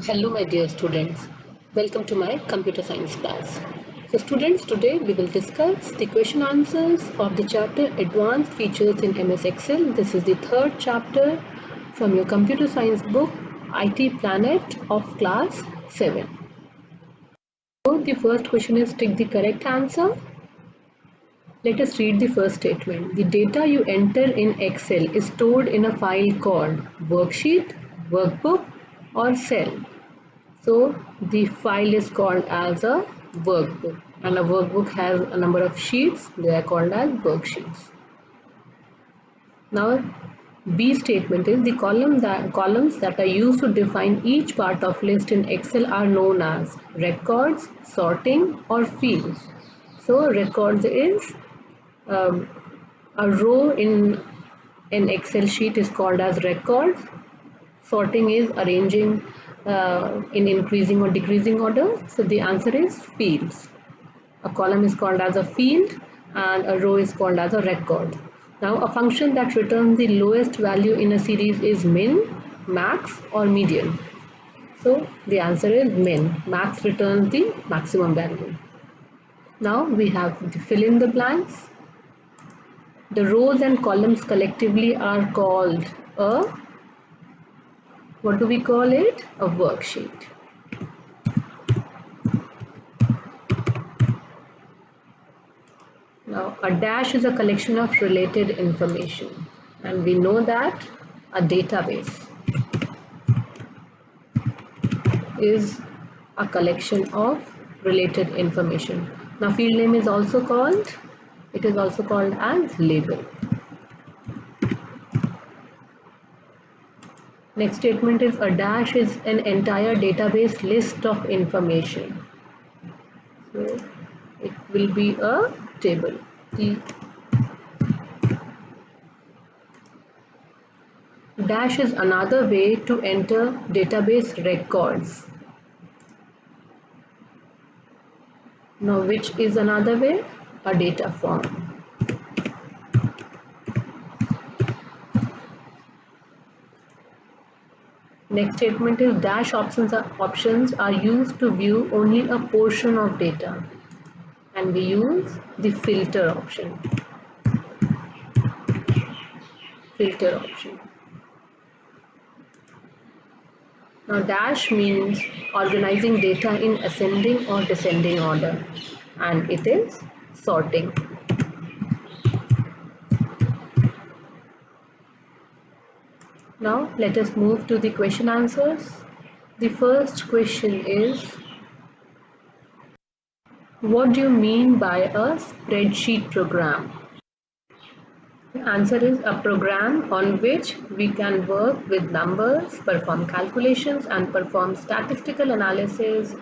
Hello, my dear students. Welcome to my computer science class. So, students, today we will discuss the question answers of the chapter Advanced Features in MS Excel. This is the third chapter from your computer science book IT Planet of class 7. So, the first question is tick the correct answer. Let us read the first statement. The data you enter in Excel is stored in a file called worksheet, workbook, or cell. So the file is called as a workbook, and a workbook has a number of sheets. They are called as worksheets. Now B statement is the columns that are used to define each part of list in Excel are known as records, sorting, or fields. So records is um, a row in an Excel sheet is called as records. Sorting is arranging in increasing or decreasing order. So the answer is fields. A column is called as a field and a row is called as a record. Now a function that returns the lowest value in a series is min, max, or median. So the answer is min. Max returns the maximum value. Now we have to fill in the blanks. The rows and columns collectively are called a, what do we call it? A worksheet. Now, a dash is a collection of related information, and we know that a database is a collection of related information. Now, field name is also called, it is also called as label. Next statement is a dash is an entire database list of information. So, it will be a table. Dash is another way to enter database records. Now, which is another way? A data form. Next statement is dash options are used to view only a portion of data, and we use the filter option. Filter option. Now, dash means organizing data in ascending or descending order, and it is sorting. Now let us move to the question answers. The first question is, what do you mean by a spreadsheet program? The answer is a program on which we can work with numbers, perform calculations, and perform statistical analysis.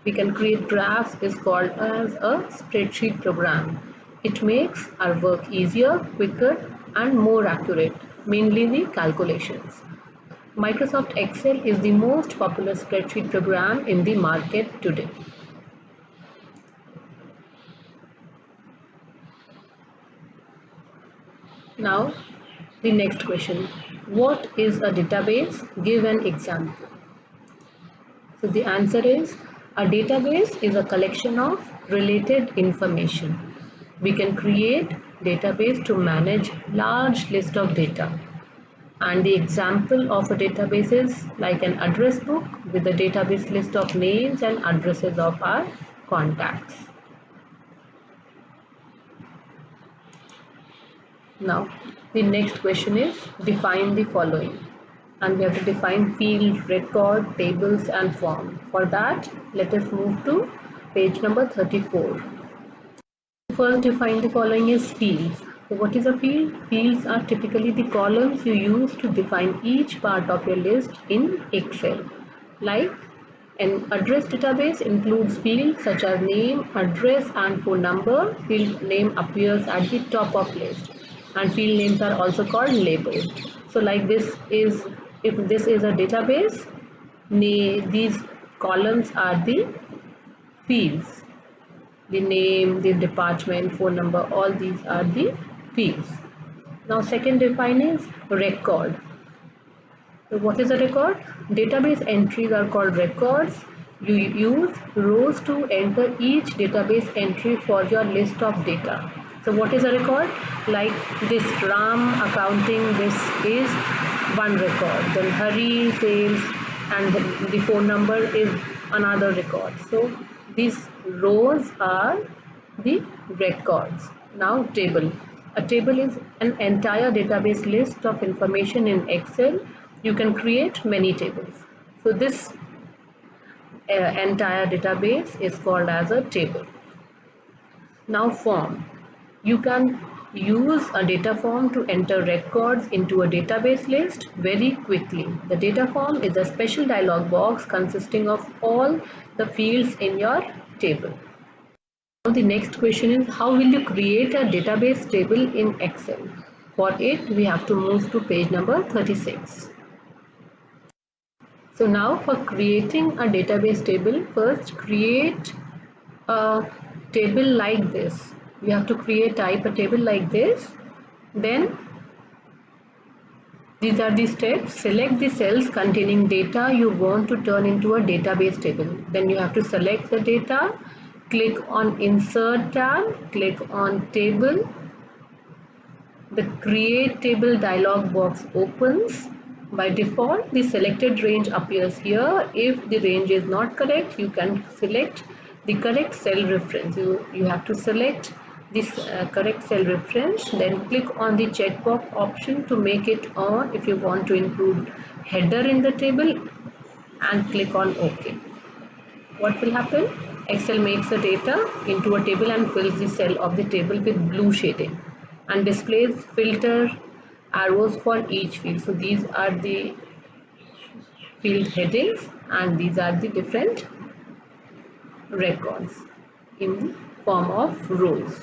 We can create graphs is called as a spreadsheet program. It makes our work easier, quicker, and more accurate, mainly the calculations. Microsoft Excel is the most popular spreadsheet program in the market today. Now, the next question. What is a database? Give an example. So the answer is, a database is a collection of related information. We can create database to manage large list of data. And the example of a database is like an address book with a database list of names and addresses of our contacts. Now, the next question is define the following. And we have to define field, record, tables and form. For that, let us move to page number 34. First, define the following is fields. So what is a field? Fields are typically the columns you use to define each part of your list in Excel. Like an address database includes fields such as name, address and phone number. Field name appears at the top of list, and field names are also called labels. So like this is, if this is a database, these columns are the fields. The name, the department, phone number, all these are the fields. Now second define is record. So what is a record? Database entries are called records. You use rows to enter each database entry for your list of data. So what is a record? Like this RAM accounting, this is one record. Then hurry, sales, and the phone number is another record. So these rows are the records. Now table. A table is an entire database list of information in Excel. You can create many tables. So this entire database is called as a table. Now form. You can use a data form to enter records into a database list very quickly. The data form is a special dialog box consisting of all the fields in your table. Now the next question is, how will you create a database table in Excel? For it, we have to move to page number 36. So now for creating a database table, first create a table like this. We have to type a table like this. Then these are the steps. Select the cells containing data you want to turn into a database table. Then you have to select the data, click on Insert tab, click on Table. The Create Table dialog box opens. By default, the selected range appears here. If the range is not correct, you can select the correct cell reference. You have to select this correct cell reference, then click on the checkbox option to make it on if you want to include header in the table, and click on OK. What will happen? Excel makes the data into a table and fills the cell of the table with blue shading and displays filter arrows for each field. So these are the field headings and these are the different records in the form of rows.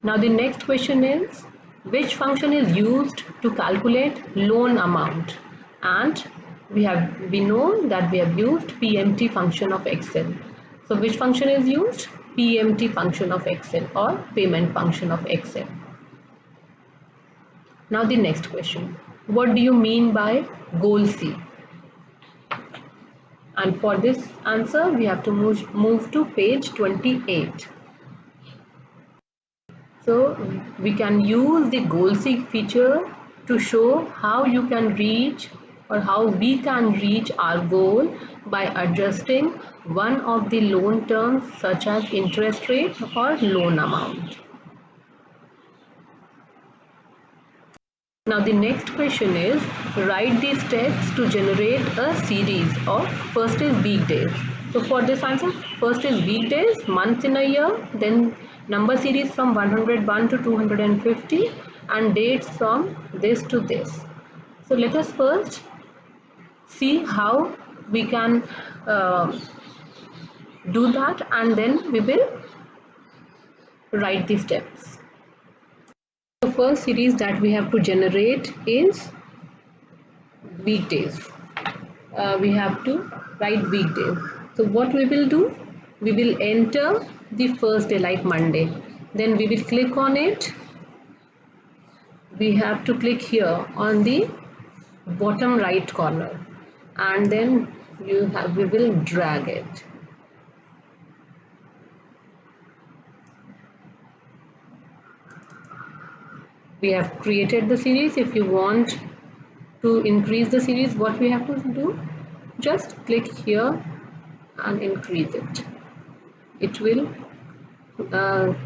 Now the next question is, which function is used to calculate loan amount? And we know that we have used PMT function of Excel. So which function is used? PMT function of Excel or payment function of Excel. Now the next question, what do you mean by goal C? And for this answer we have to move to page 28. So we can use the goal seek feature to show how you can reach or how we can reach our goal by adjusting one of the loan terms such as interest rate or loan amount. Now the next question is, write the steps to generate a series of, first is weekdays. So for this answer, first is weekdays, months in a year, then number series from 101 to 250 and dates from this to this. So let us first see how we can do that, and then we will write the steps. The first series that we have to generate is weekdays. We have to write weekdays. So what we will do? We will enter the first day like Monday. Then we will click on it. We have to click here on the bottom right corner, and then we will drag it. We have created the series. If you want to increase the series, what we have to do? Just click here and increase it. It will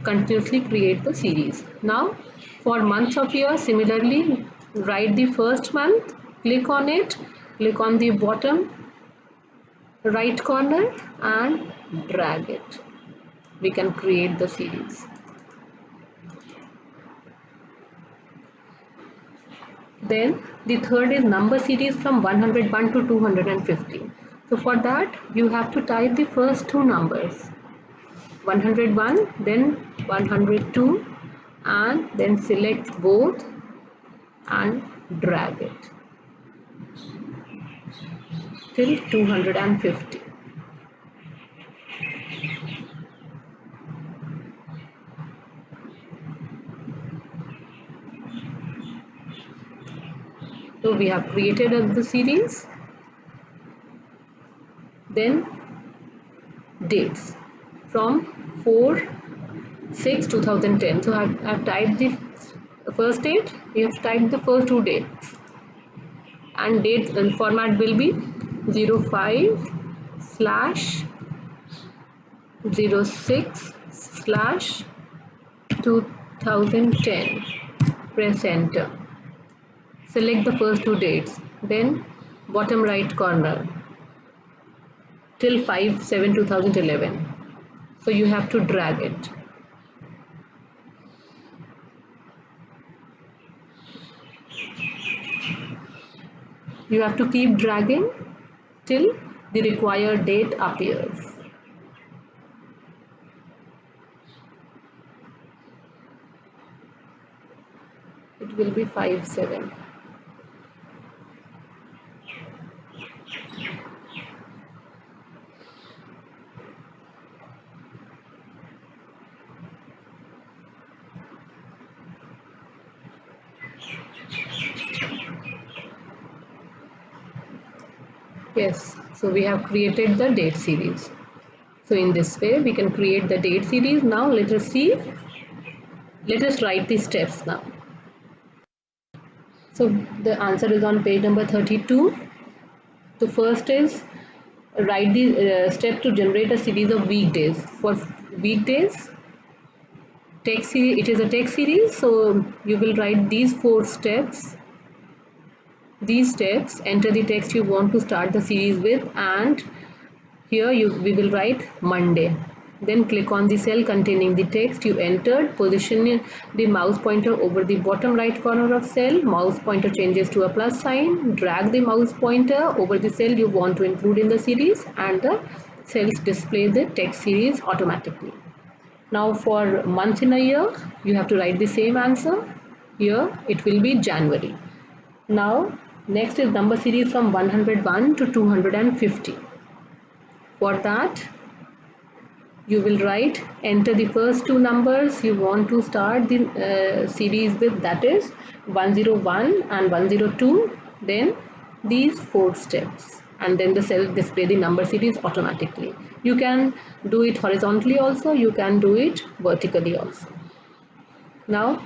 continuously create the series. Now for months of year, similarly, write the first month, click on it, click on the bottom right corner and drag it. We can create the series. Then the third is number series from 101 to 250. So for that you have to type the first two numbers, 101 then 102, and then select both and drag it till 250. So we have created the series. Then dates from 4/6/2010. So I've typed the first date, we have typed the first two dates, and date format will be 05 slash 06 slash 2010. Press enter. Select the first two dates, then bottom right corner till 5/7/2011. So you have to drag it. You have to keep dragging till the required date appears. It will be 5/7. Yes, so we have created the date series. So in this way we can create the date series. Now let us see, let us write the steps now. So the answer is on page number 32. The first is write the step to generate a series of weekdays. For weekdays, text series, it is a text series, so you will write these four steps. These steps, enter the text you want to start the series with, and here we will write Monday. Then click on the cell containing the text you entered, position the mouse pointer over the bottom right corner of cell, mouse pointer changes to a plus sign, drag the mouse pointer over the cell you want to include in the series, and the cells display the text series automatically. Now for month in a year, you have to write the same answer. Here it will be January. Now next is number series from 101 to 250. For that, you will write, enter the first two numbers you want to start the series with, that is 101 and 102. Then these four steps, and then the cell display the number series automatically. You can do it horizontally also, you can do it vertically also. Now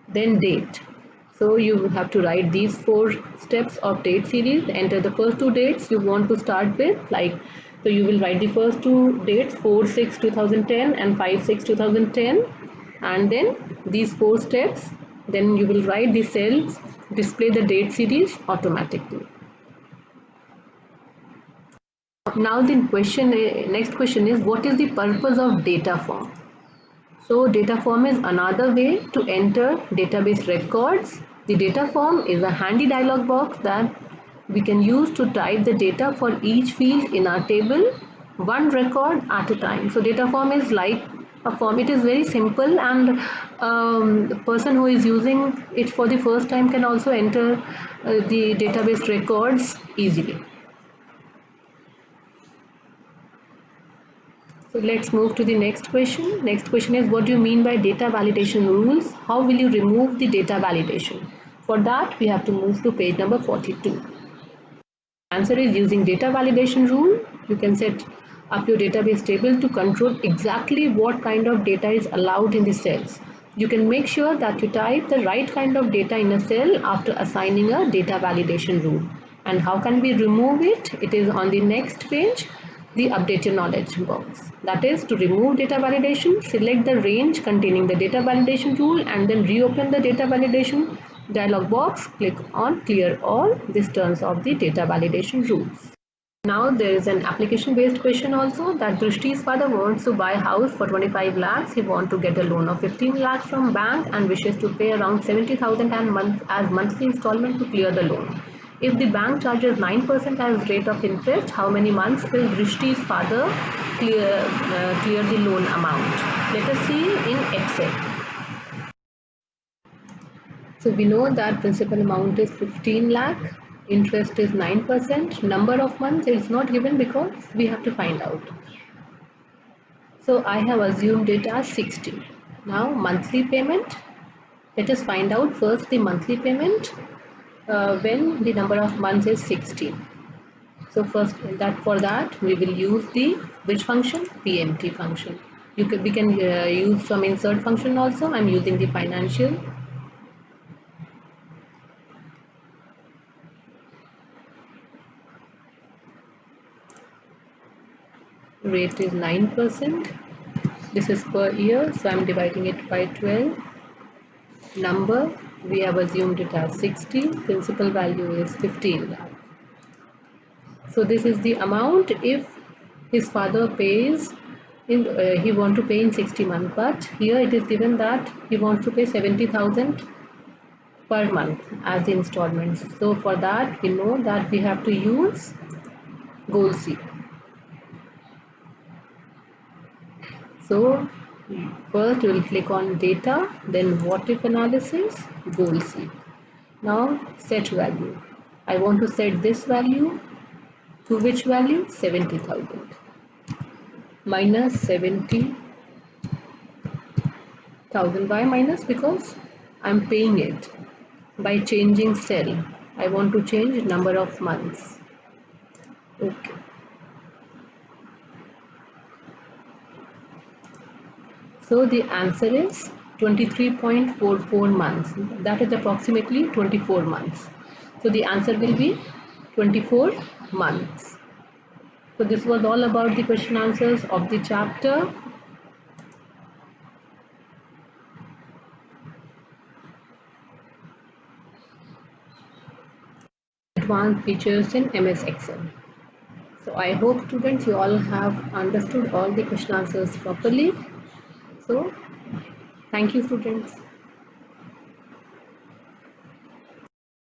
then date. So you have to write these four steps of date series, enter the first two dates you want to start with, like, so you will write the first two dates 4/6/2010 and 5/6/2010, and then these four steps, then you will write the cells display the date series automatically. Now the question, next question is, what is the purpose of data form? So data form is another way to enter database records. The data form is a handy dialog box that we can use to type the data for each field in our table, one record at a time. So data form is like a form. It is very simple, and the person who is using it for the first time can also enter the database records easily. So let's move to the next question. Next question is, what do you mean by data validation rules? How will you remove the data validation? For that, we have to move to page number 42. Answer is, using data validation rule, you can set up your database table to control exactly what kind of data is allowed in the cells. You can make sure that you type the right kind of data in a cell after assigning a data validation rule. And how can we remove it? It is on the next page, the update your knowledge box. That is, to remove data validation, select the range containing the data validation rule and then reopen the data validation dialog box. Click on clear all. This turns off the data validation rules. Now there is an application based question also, that Drishti's father wants to buy a house for 25 lakhs. He wants to get a loan of 15 lakhs from bank and wishes to pay around 70,000 as monthly installment to clear the loan. If the bank charges 9% as rate of interest, how many months will Drishti's father clear the loan amount? Let us see in Excel. So we know that principal amount is 15 lakh, interest is 9%, number of months is not given because we have to find out. So I have assumed it as 60. Now monthly payment, let us find out first the monthly payment. when the number of months is 16. So first that for that we will use the which function? PMT function. We can use some insert function also. I'm using the financial. Rate is 9%. This is per year, so I'm dividing it by 12. Number, we have assumed it as 60. Principal value is 15 lakh. So this is the amount if his father pays he want to pay in 60 months, but here it is given that he wants to pay 70,000 per month as the installments. So for that we know that we have to use goal C. So first we will click on data, then what if analysis, goal C. Now set value. I want to set this value to which value? 70,000 minus 70,000. Why minus? Because I'm paying it by changing cell. I want to change number of months. Okay. So the answer is 23.44 months. That is approximately 24 months. So the answer will be 24 months. So this was all about the question answers of the chapter. Advanced features in MS Excel. So I hope students you all have understood all the question answers properly. So thank you students.